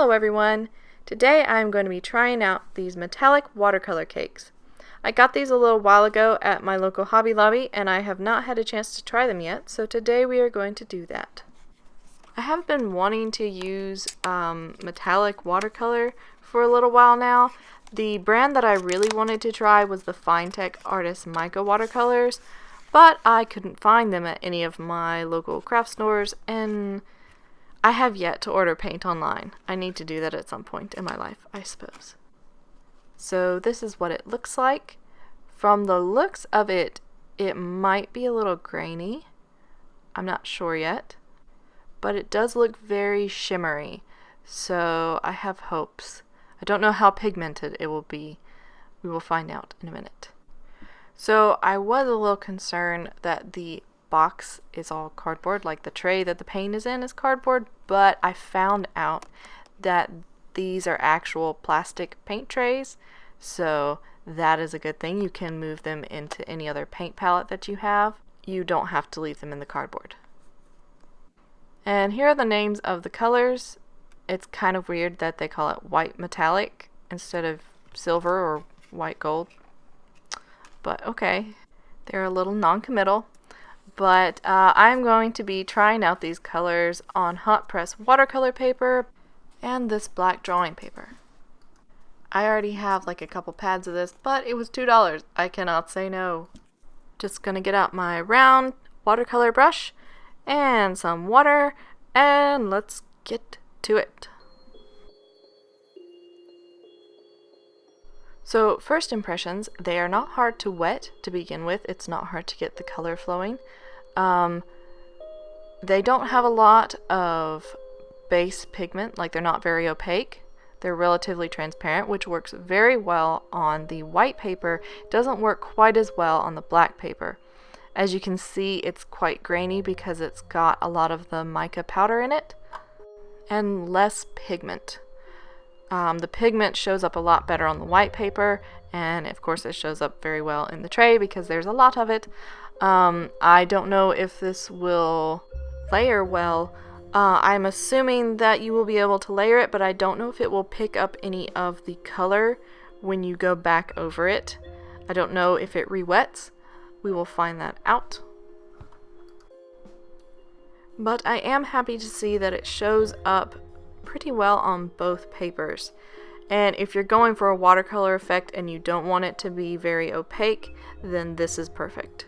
Hello everyone! Today I'm going to be trying out these metallic watercolor cakes. I got these a little while ago at my local Hobby Lobby and I have not had a chance to try them yet, so today we are going to do that. I have been wanting to use metallic watercolor for a little while now. The brand that I really wanted to try was the Finetech Artist Mica watercolors, but I couldn't find them at any of my local craft stores, and I have yet to order paint online. I need to do that at some point in my life, I suppose. So this is what it looks like. From the looks of it, it might be a little grainy. I'm not sure yet. But it does look very shimmery, so I have hopes. I don't know how pigmented it will be. We will find out in a minute. So I was a little concerned that the box is all cardboard, like the tray that the paint is in is cardboard, but I found out that these are actual plastic paint trays, so that is a good thing. You can move them into any other paint palette that you have. You don't have to leave them in the cardboard. And here are the names of the colors. It's kind of weird that they call it white metallic instead of silver or white gold, but okay. They're a little non-committal. But I'm going to be trying out these colors on hot press watercolor paper and this black drawing paper. I already have like a couple pads of this, but it was $2. I cannot say no. Just gonna get out my round watercolor brush and some water, and let's get to it. So first impressions, they are not hard to wet to begin with. It's not hard to get the color flowing. They don't have a lot of base pigment, like they're not very opaque. They're relatively transparent, which works very well on the white paper. It doesn't work quite as well on the black paper. As you can see, it's quite grainy because it's got a lot of the mica powder in it and less pigment. The pigment shows up a lot better on the white paper, and of course it shows up very well in the tray because there's a lot of it. I don't know if this will layer well. I'm assuming that you will be able to layer it, but I don't know if it will pick up any of the color when you go back over it. I don't know if it re-wets. We will find that out. But I am happy to see that it shows up pretty well on both papers. And if you're going for a watercolor effect and you don't want it to be very opaque, then this is perfect.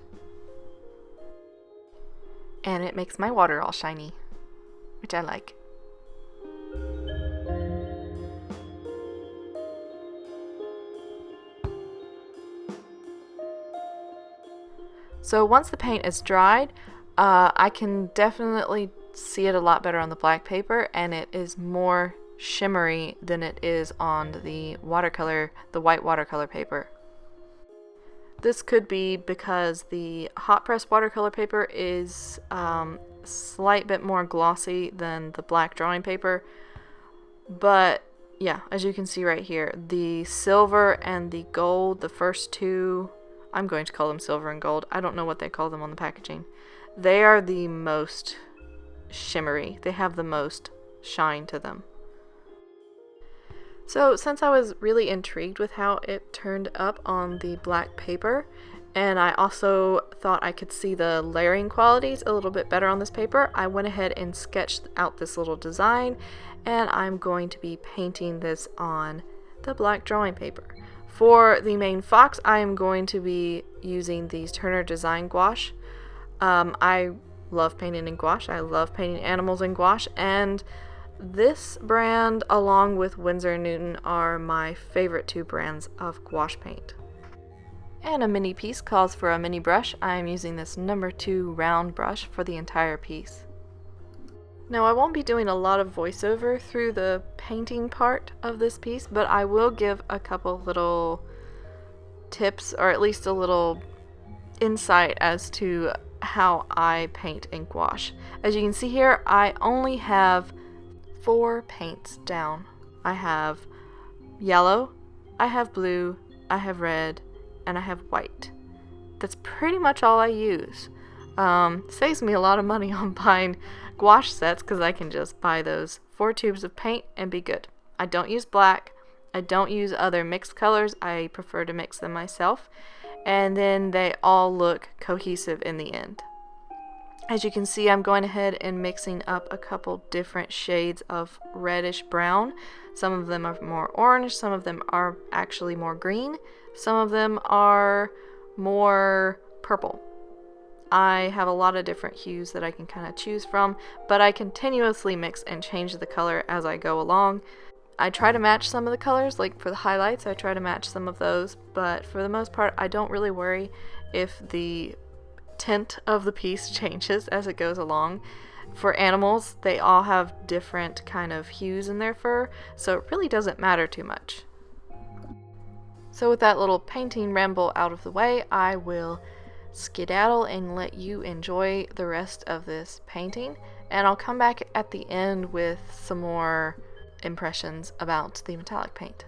And it makes my water all shiny, which I like. So once the paint is dried, I can definitely see it a lot better on the black paper, and it is more shimmery than it is on the watercolor, the white watercolor paper. This could be because the hot press watercolor paper is slight bit more glossy than the black drawing paper, but yeah, as you can see right here, the silver and the gold, the first two, I'm going to call them silver and gold, I don't know what they call them on the packaging, they are the most shimmery. They have the most shine to them. So since I was really intrigued with how it turned up on the black paper, and I also thought I could see the layering qualities a little bit better on this paper, I went ahead and sketched out this little design, and I'm going to be painting this on the black drawing paper. For the main fox, I am going to be using these Turner Design gouache. I love painting in gouache. I love painting animals in gouache, and this brand along with Winsor & Newton are my favorite two brands of gouache paint. And a mini piece calls for a mini brush. I am using this number 2 round brush for the entire piece. Now I won't be doing a lot of voiceover through the painting part of this piece, but I will give a couple little tips, or at least a little insight as to how I paint in gouache. As you can see here, I only have 4 paints down. I have yellow, I have blue, I have red, and I have white. That's pretty much all I use. Saves me a lot of money on buying gouache sets because I can just buy those 4 tubes of paint and be good. I don't use black. I don't use other mixed colors. I prefer to mix them myself. And then they all look cohesive in the end. As you can see, I'm going ahead and mixing up a couple different shades of reddish brown. Some of them are more orange, some of them are actually more green, some of them are more purple. I have a lot of different hues that I can kind of choose from, but I continuously mix and change the color as I go along. I try to match some of the colors, like for the highlights, I try to match some of those, but for the most part, I don't really worry if the tint of the piece changes as it goes along. For animals, they all have different kind of hues in their fur, so it really doesn't matter too much. So with that little painting ramble out of the way, I will skedaddle and let you enjoy the rest of this painting, and I'll come back at the end with some more impressions about the metallic paint.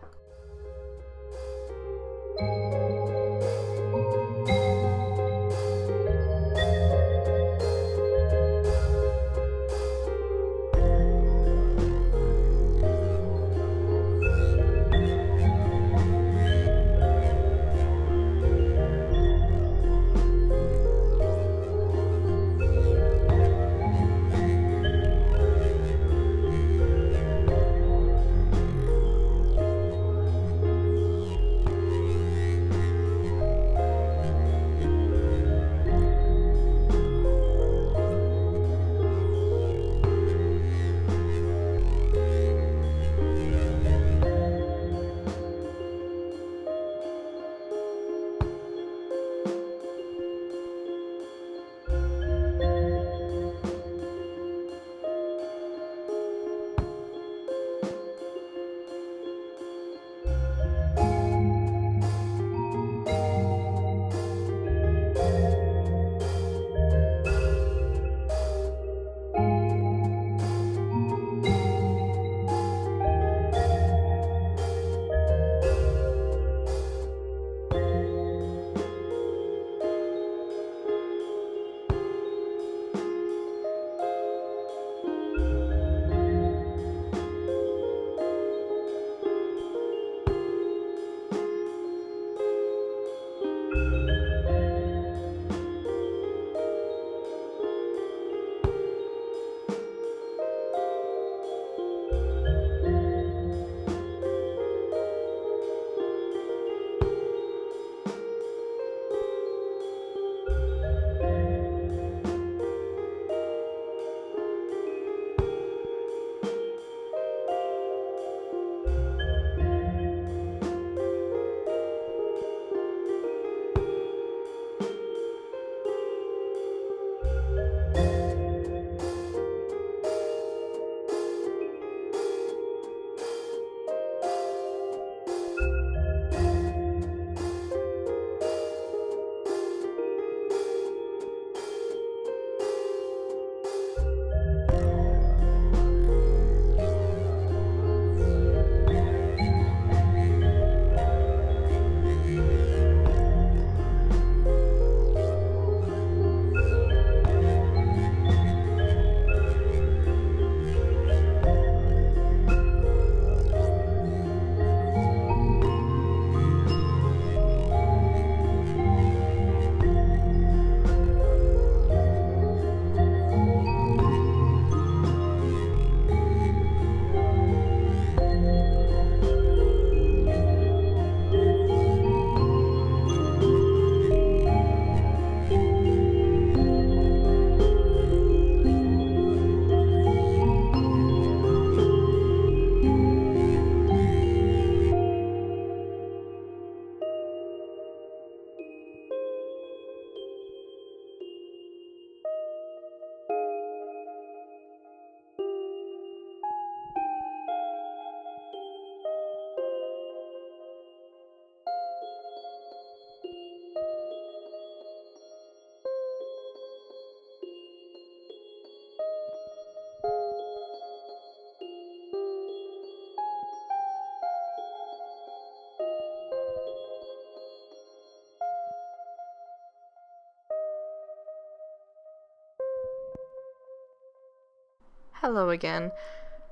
Hello again.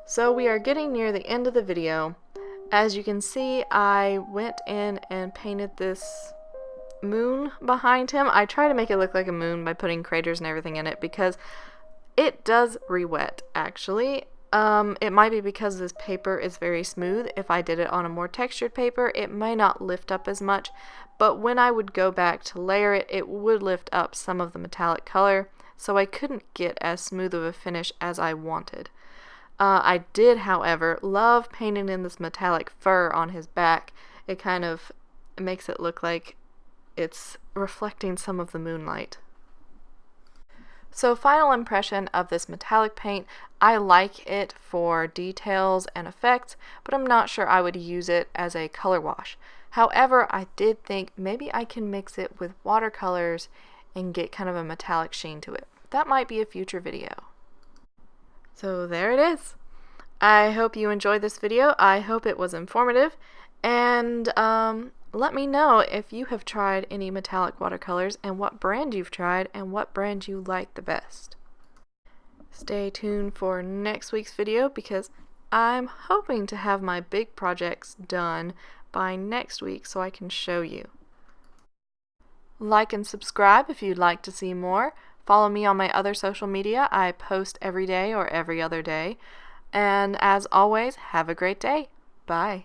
So we are getting near the end of the video. As you can see, I went in and painted this moon behind him. I try to make it look like a moon by putting craters and everything in it because it does re-wet, actually. It might be because this paper is very smooth. If I did it on a more textured paper, it may not lift up as much, but when I would go back to layer it, it would lift up some of the metallic color, so I couldn't get as smooth of a finish as I wanted. I did, however, love painting in this metallic fur on his back. It kind of makes it look like it's reflecting some of the moonlight. So, final impression of this metallic paint, I like it for details and effects, but I'm not sure I would use it as a color wash. However, I did think maybe I can mix it with watercolors and get kind of a metallic sheen to it. That might be a future video. So there it is. I hope you enjoyed this video. I hope it was informative. And let me know if you have tried any metallic watercolors and what brand you've tried and what brand you like the best. Stay tuned for next week's video because I'm hoping to have my big projects done by next week so I can show you. Like and subscribe if you'd like to see more. Follow me on my other social media. I post every day or every other day. And as always, have a great day. Bye.